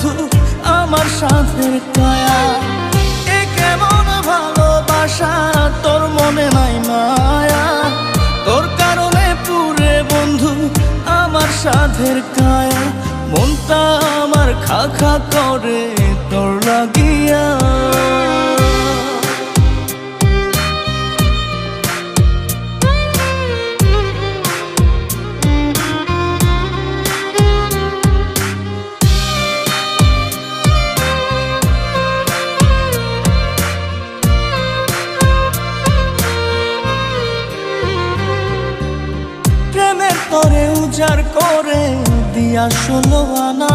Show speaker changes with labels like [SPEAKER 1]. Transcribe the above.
[SPEAKER 1] বন্ধু আমার সাথের কায়া। এ কেমন ভালোবাসা তোর মনে নাই মায়া, তোর কারণে পুরে বন্ধু আমার সাধের কায়া। মনটা আমার খা খা করে তোর লাগিয়া। প্রেমের তরে উজাড় করে দিয়া 16 আনা,